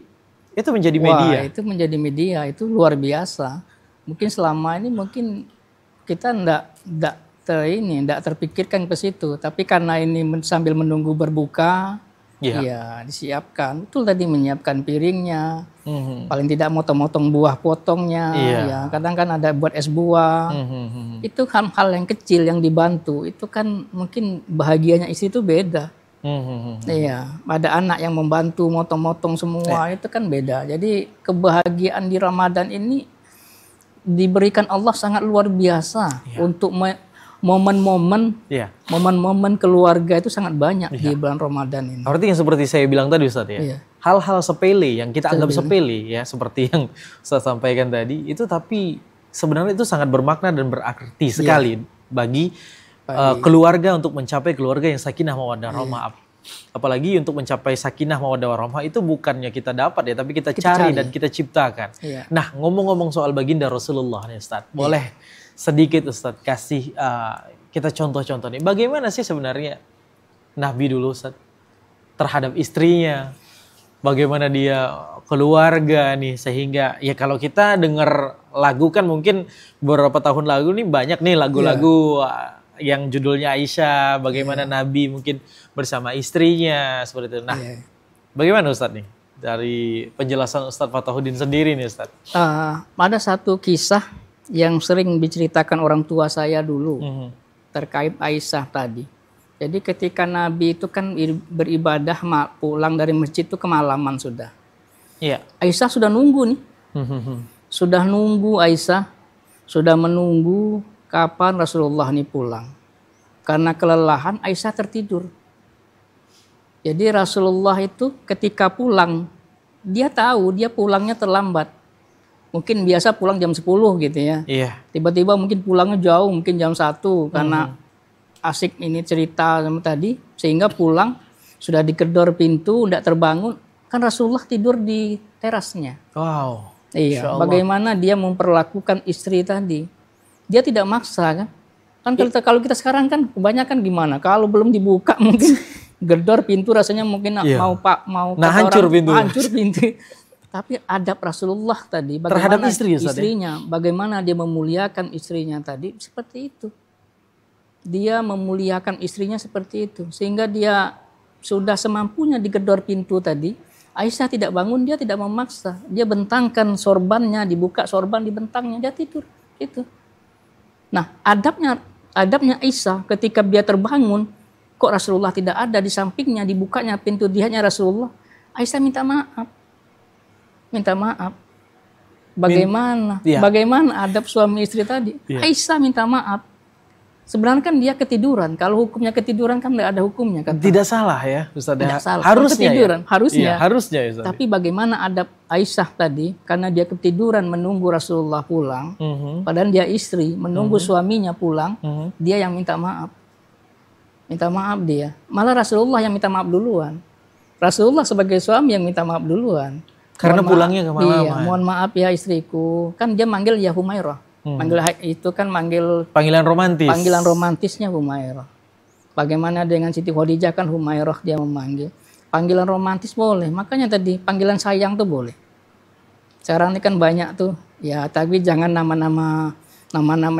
itu menjadi media. Itu menjadi media, itu luar biasa. Mungkin selama ini kita enggak terpikirkan ke situ, tapi karena ini sambil menunggu berbuka, ya disiapkan. Betul tadi menyiapkan piringnya, paling tidak motong-motong buah potongnya, ya kadang kan ada buat es buah. Itu hal-hal yang kecil yang dibantu, itu kan mungkin bahagianya istri itu beda. Iya, ada anak yang membantu motong-motong semua, itu kan beda. Jadi kebahagiaan di Ramadan ini diberikan Allah sangat luar biasa untuk momen-momen keluarga itu sangat banyak di bulan Ramadan ini. Artinya seperti saya bilang tadi Ustadz ya, hal-hal sepele yang kita anggap sepele ya, seperti yang saya sampaikan tadi, itu tapi sebenarnya itu sangat bermakna dan berarti sekali bagi keluarga untuk mencapai keluarga yang sakinah mawaddah warahmah. Apalagi untuk mencapai sakinah mawaddah warahmah itu bukannya kita dapat ya, tapi kita cari dan kita ciptakan. Nah, ngomong-ngomong soal baginda Rasulullah nih Ustadz, boleh sedikit Ustadz kasih kita contoh-contoh nih. Bagaimana sih sebenarnya Nabi dulu Ustadz terhadap istrinya? Bagaimana dia keluarga nih, sehingga ya kalau kita dengar lagu kan mungkin beberapa tahun lalu nih banyak nih lagu-lagu yang judulnya Aisyah, bagaimana Nabi mungkin bersama istrinya seperti itu. Nah, bagaimana Ustadz nih dari penjelasan Ustadz Fathuddin sendiri nih Ustadz? Ada satu kisah yang sering diceritakan orang tua saya dulu terkait Aisyah tadi. Jadi ketika Nabi itu kan beribadah pulang dari masjid itu kemalaman sudah. Iya. Aisyah sudah nunggu nih. Sudah nunggu Aisyah, sudah menunggu kapan Rasulullah ini pulang. Karena kelelahan Aisyah tertidur. Jadi Rasulullah itu ketika pulang, dia tahu dia pulangnya terlambat. Mungkin biasa pulang jam 10 gitu ya. Iya. Tiba-tiba mungkin pulangnya jauh, mungkin jam 1 karena asik ini cerita sama tadi, sehingga pulang sudah digedor pintu, tidak terbangun. Kan Rasulullah tidur di terasnya. Wow. Iya. Bagaimana dia memperlakukan istri tadi? Dia tidak maksa kan? Kan kalau kita sekarang kan kebanyakan gimana? Kalau belum dibuka mungkin gedor pintu rasanya mungkin mau hancur pintu. Tapi adab Rasulullah tadi terhadap bagaimana istrinya, bagaimana dia memuliakan istrinya tadi seperti itu. Dia memuliakan istrinya seperti itu sehingga dia sudah semampunya digedor pintu tadi. Aisyah tidak bangun, dia tidak memaksa. Dia bentangkan sorbannya, dibuka sorban dibentangnya, dia tidur. Itu. Nah, adabnya Aisyah ketika dia terbangun, kok Rasulullah tidak ada di sampingnya, dibukanya pintu dianya Rasulullah. Aisyah minta maaf. Bagaimana? Bagaimana adab suami istri tadi? Aisyah minta maaf. Sebenarnya kan dia ketiduran. Kalau hukumnya ketiduran kan tidak ada hukumnya. Kata. Tidak salah ya, Ustaz. Tidak salah. Harusnya ketiduran. Ya? Harusnya. Iya, harusnya ya, Ustaz. Tapi bagaimana adab Aisyah tadi? Karena dia ketiduran menunggu Rasulullah pulang. Padahal dia istri menunggu suaminya pulang. Dia yang minta maaf. minta maaf dia. Malah Rasulullah yang minta maaf duluan. Rasulullah sebagai suami yang minta maaf duluan. Karena Mohon pulangnya maaf, kemalaman. Iya, mohon maaf ya istriku. Kan dia manggil ya Humairah. Manggil itu kan manggil Panggilan romantis. panggilan romantisnya Humairah. Bagaimana dengan Siti Khadijah kan Humairah dia memanggil. Panggilan romantis boleh. Makanya tadi panggilan sayang tuh boleh. Sekarang ini kan banyak tuh. Ya tapi jangan nama-nama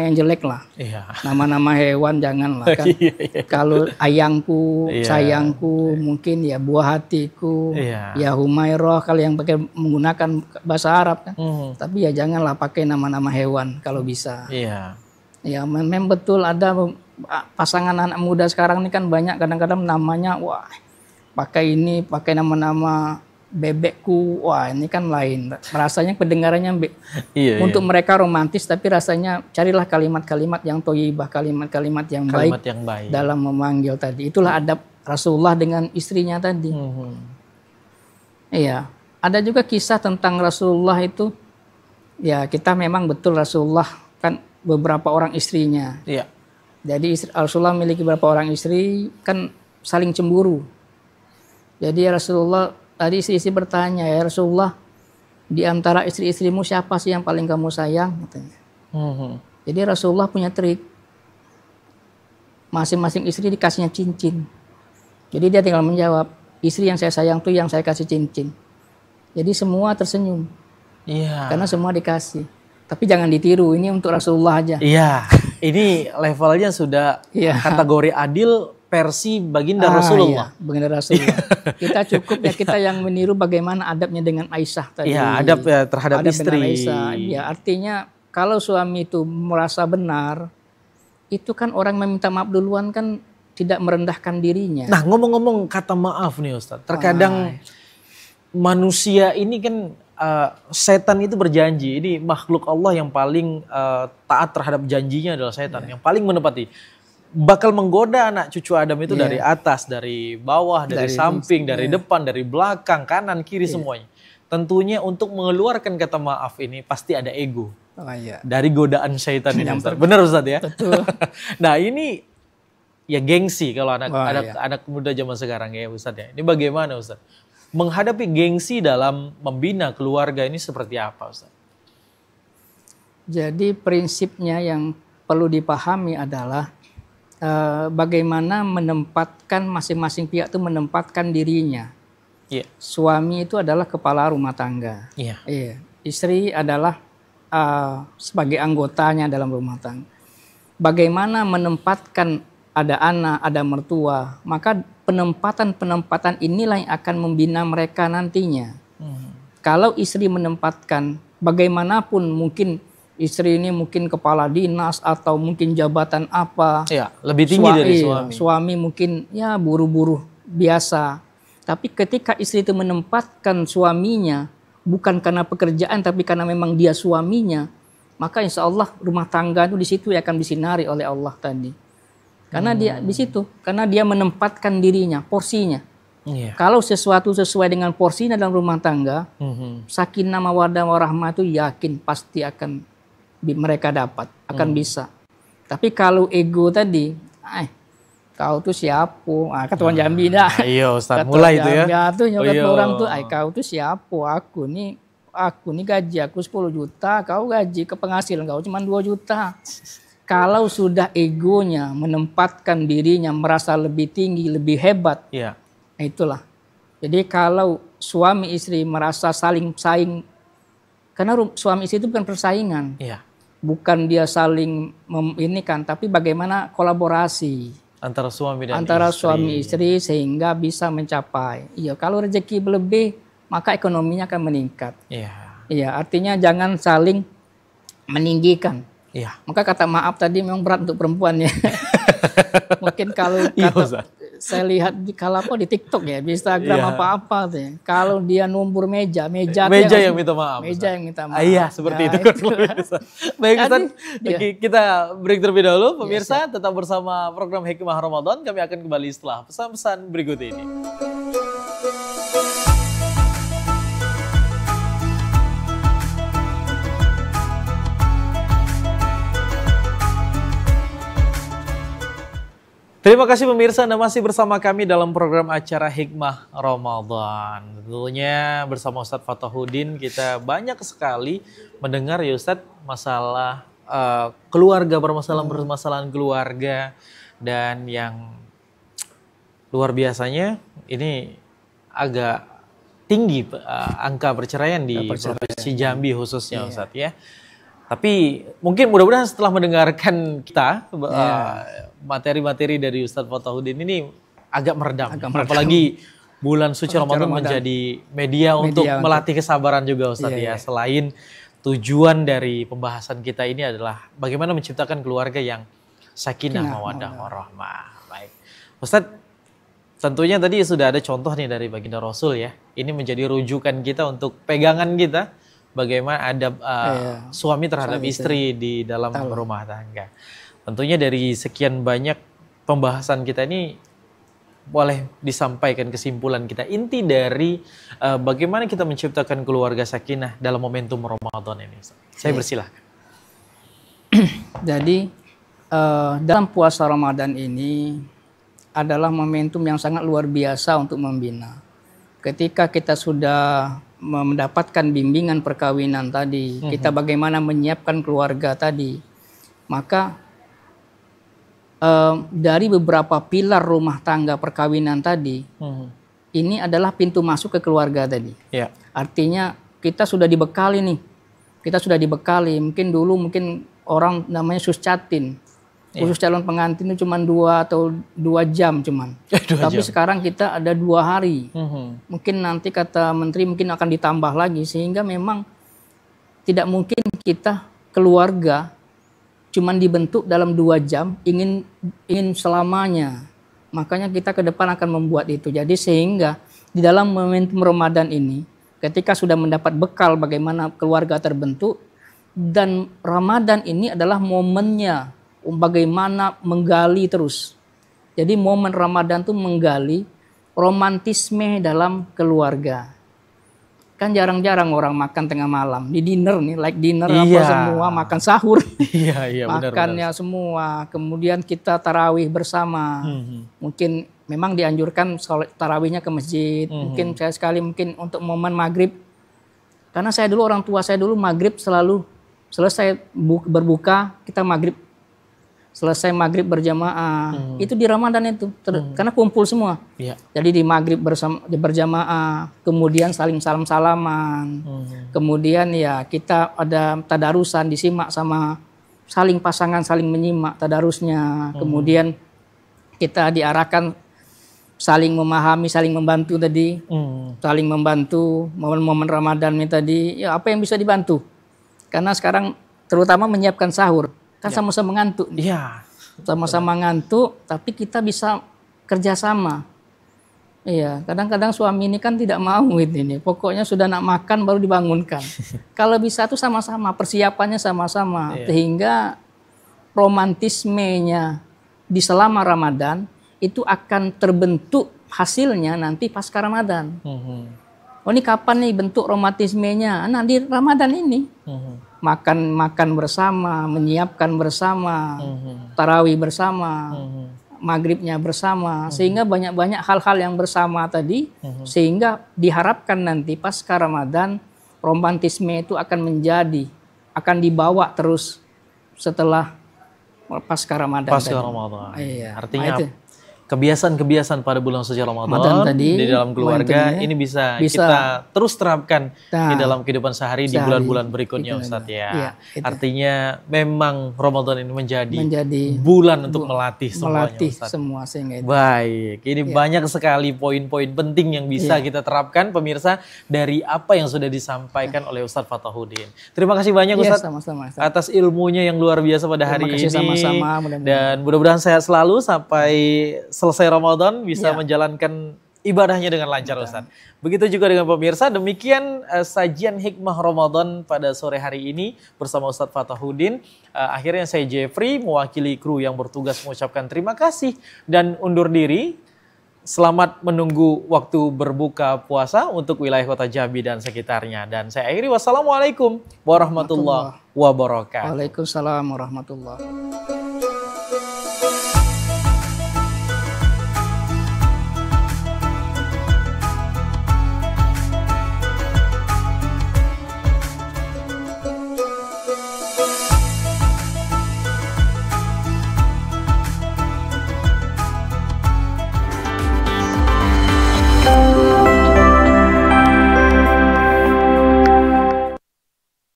yang jelek lah. Iya. Nama-nama hewan jangan lah kan. Iya. Kalau ayangku, Iya. sayangku, mungkin ya buah hatiku, Iya. ya Humairah kalau yang pakai menggunakan bahasa Arab kan. Tapi ya janganlah pakai nama-nama hewan kalau bisa. Iya. Ya memang betul ada pasangan anak muda sekarang ini kan banyak kadang-kadang namanya wah pakai nama-nama bebekku, wah ini kan lain. Rasanya pendengarannya Iya. untuk mereka romantis, tapi rasanya carilah kalimat-kalimat yang thayyibah, kalimat-kalimat yang Kalimat baik yang baik. dalam memanggil tadi. Itulah adab Rasulullah dengan istrinya tadi. Iya. Ada juga kisah tentang Rasulullah itu. Ya kita memang betul Rasulullah kan beberapa orang istrinya. Iya. Jadi Rasulullah memiliki beberapa orang istri kan saling cemburu. Jadi Rasulullah tadi istri-istri bertanya, ya Rasulullah, di antara istri-istrimu siapa sih yang paling kamu sayang? Katanya. Jadi Rasulullah punya trik. Masing-masing istri dikasihnya cincin. Jadi dia tinggal menjawab, istri yang saya sayang tuh yang saya kasih cincin. Jadi semua tersenyum. Iya. Karena semua dikasih. Tapi jangan ditiru, ini untuk Rasulullah aja. Iya. Ini levelnya sudah Iya. kategori adil versi baginda Rasulullah. Iya, baginda Rasulullah. Kita cukup ya kita yang meniru bagaimana adabnya dengan Aisyah tadi. Iya, adab ya terhadap Adab istri. dengan Aisyah. Ya, artinya kalau suami itu merasa benar, itu kan orang meminta maaf duluan kan tidak merendahkan dirinya. Nah, ngomong-ngomong kata maaf nih Ustadz. Terkadang manusia ini kan setan itu berjanji. Ini makhluk Allah yang paling taat terhadap janjinya adalah setan. Yang paling menepati. Bakal menggoda anak cucu Adam itu dari atas, dari bawah, dari samping, dari depan, dari belakang, kanan, kiri semuanya. Tentunya untuk mengeluarkan kata maaf ini pasti ada ego. Dari godaan syaitan ini Ustaz. Benar Ustaz ya? Betul. Nah ini ya gengsi kalau anak muda zaman sekarang ya Ustaz ya. Ini bagaimana Ustaz? Menghadapi gengsi dalam membina keluarga ini seperti apa Ustaz? Jadi prinsipnya yang perlu dipahami adalah bagaimana menempatkan masing-masing pihak itu menempatkan dirinya. Iya. Suami itu adalah kepala rumah tangga. Iya. Iya. Istri adalah sebagai anggotanya dalam rumah tangga. Bagaimana menempatkan ada anak, ada mertua, maka penempatan-penempatan inilah yang akan membina mereka nantinya. Kalau istri menempatkan bagaimanapun mungkin istri ini mungkin kepala dinas atau mungkin jabatan apa. Ya, lebih tinggi dari suami. Suami mungkin ya buru-buru biasa. Tapi ketika istri itu menempatkan suaminya bukan karena pekerjaan tapi karena memang dia suaminya, maka insya Allah rumah tangga itu di situ akan disinari oleh Allah tadi. Karena dia di situ, karena dia menempatkan dirinya, porsinya. Iya. Kalau sesuatu sesuai dengan porsinya dalam rumah tangga, sakinah mawaddah warahmah itu yakin pasti akan mereka dapat, akan bisa. Tapi kalau ego tadi, kau tuh siapa? Ketua Jambi dah. Iya Ustaz, mulai itu ya. Tuh nyokat orang tuh, kau tuh siapa? Aku nih gaji aku 10 juta, kau gaji ke penghasilan kau cuma 2 juta. Kalau sudah egonya menempatkan dirinya merasa lebih tinggi, lebih hebat, itulah. Jadi kalau suami istri merasa saling saing, karena suami istri itu bukan persaingan. Iya. Bukan dia saling ini kan, tapi bagaimana kolaborasi antara suami dan suami istri sehingga bisa mencapai. Iya, kalau rezeki berlebih maka ekonominya akan meningkat. Iya. Iya, artinya jangan saling meninggikan. Iya. Maka kata maaf tadi memang berat untuk perempuan ya. Mungkin kalau saya lihat di TikTok ya, di Instagram apa-apa tuh ya. Kalau dia numbur meja yang minta maaf. Meja yang minta maaf. Iya, seperti itu. Baik Ustaz, kita break terlebih dahulu. Pemirsa, tetap bersama program Hikmah Ramadan. Kami akan kembali setelah pesan-pesan berikut ini. Terima kasih pemirsa, Anda masih bersama kami dalam program acara Hikmah Ramadan. Tentunya bersama Ustadz Fatahudin kita banyak sekali mendengar ya Ustadz masalah keluarga, permasalahan keluarga. Dan yang luar biasanya ini agak tinggi angka perceraian di Provinsi Jambi khususnya Ustadz ya. Tapi mungkin mudah-mudahan setelah mendengarkan kita materi-materi dari Ustadz Fatahudin ini agak meredam. Apalagi bulan suci Ramadan menjadi media untuk melatih kesabaran juga Ustadz ya. Selain tujuan dari pembahasan kita ini adalah bagaimana menciptakan keluarga yang sakinah, mawaddah, warahmah. Baik. Ustadz, tentunya tadi sudah ada contoh nih dari baginda Rasul ya. Ini menjadi rujukan kita untuk pegangan kita. Bagaimana adab suami terhadap istri di dalam rumah tangga. Tentunya dari sekian banyak pembahasan kita ini boleh disampaikan kesimpulan kita. Inti dari bagaimana kita menciptakan keluarga sakinah dalam momentum Ramadan ini. Saya bersilahkan. Jadi dalam puasa Ramadan ini adalah momentum yang sangat luar biasa untuk membina. Ketika kita sudah mendapatkan bimbingan perkawinan tadi, kita bagaimana menyiapkan keluarga tadi, maka dari beberapa pilar rumah tangga perkawinan tadi, ini adalah pintu masuk ke keluarga tadi. Artinya kita sudah dibekali nih, mungkin dulu orang namanya suscatin. Khusus calon pengantin itu cuma 2 atau 2 jam cuman. Tapi sekarang kita ada 2 hari. Mungkin nanti kata menteri mungkin akan ditambah lagi sehingga memang tidak mungkin kita keluarga cuman dibentuk dalam 2 jam ingin selamanya. Makanya kita ke depan akan membuat itu. Jadi sehingga di dalam momentum Ramadan ini ketika sudah mendapat bekal bagaimana keluarga terbentuk dan Ramadan ini adalah momennya bagaimana menggali terus. Jadi momen Ramadan itu menggali romantisme dalam keluarga. Kan jarang-jarang orang makan tengah malam. Di dinner nih, like dinner apa semua, makan sahur. Makannya semua. Kemudian kita tarawih bersama. Mungkin memang dianjurkan tarawihnya ke masjid. Mungkin saya sekali mungkin untuk momen maghrib. Karena orang tua saya dulu maghrib selalu selesai berbuka, kita maghrib. Selesai maghrib berjamaah, itu di Ramadan itu, karena kumpul semua. Jadi di maghrib berjamaah, kemudian saling salam-salaman, kemudian ya kita ada tadarusan disimak sama saling pasangan saling menyimak tadarusnya, kemudian kita diarahkan saling memahami, saling membantu tadi, saling membantu momen-momen Ramadan ini tadi, ya apa yang bisa dibantu? Karena sekarang terutama menyiapkan sahur. Kan sama-sama ngantuk. Sama-sama ngantuk, tapi kita bisa kerjasama. Iya, kadang-kadang suami ini kan tidak mau ini. Pokoknya sudah nak makan baru dibangunkan. Kalau bisa tuh sama-sama, persiapannya sama-sama. Sehingga romantismenya di selama Ramadan itu akan terbentuk hasilnya nanti pasca Ramadan. Oh ini kapan nih bentuk romantismenya? Nah di Ramadan ini. Makan bersama, menyiapkan bersama, tarawih bersama, maghribnya bersama, sehingga banyak-banyak hal-hal yang bersama tadi, sehingga diharapkan nanti pasca Ramadan romantisme itu akan dibawa terus setelah pasca Ramadan. Pasca Ramadan. Artinya kebiasaan-kebiasaan pada bulan suci Ramadan tadi, di dalam keluarga ini bisa kita terus terapkan di dalam kehidupan sehari di bulan-bulan berikutnya Ustadz ya. Artinya memang Ramadan ini menjadi bulan untuk melatih semuanya Ustadz. Semua sehingga itu. Baik, ini banyak sekali poin-poin penting yang bisa kita terapkan pemirsa dari apa yang sudah disampaikan oleh Ustadz Fatahudin. Terima kasih banyak Ustadz atas ilmunya yang luar biasa pada hari ini. Sama-sama, dan mudah-mudahan sehat selalu sampai selesai Ramadan bisa menjalankan ibadahnya dengan lancar Ustaz. Begitu juga dengan pemirsa, demikian sajian hikmah Ramadan pada sore hari ini bersama Ustadz Fatahudin. Akhirnya saya Jeffrey mewakili kru yang bertugas mengucapkan terima kasih dan undur diri. Selamat menunggu waktu berbuka puasa untuk wilayah kota Jambi dan sekitarnya. Dan saya akhiri, wassalamualaikum warahmatullahi wabarakatuh. Waalaikumsalam warahmatullahi wabarakatuh.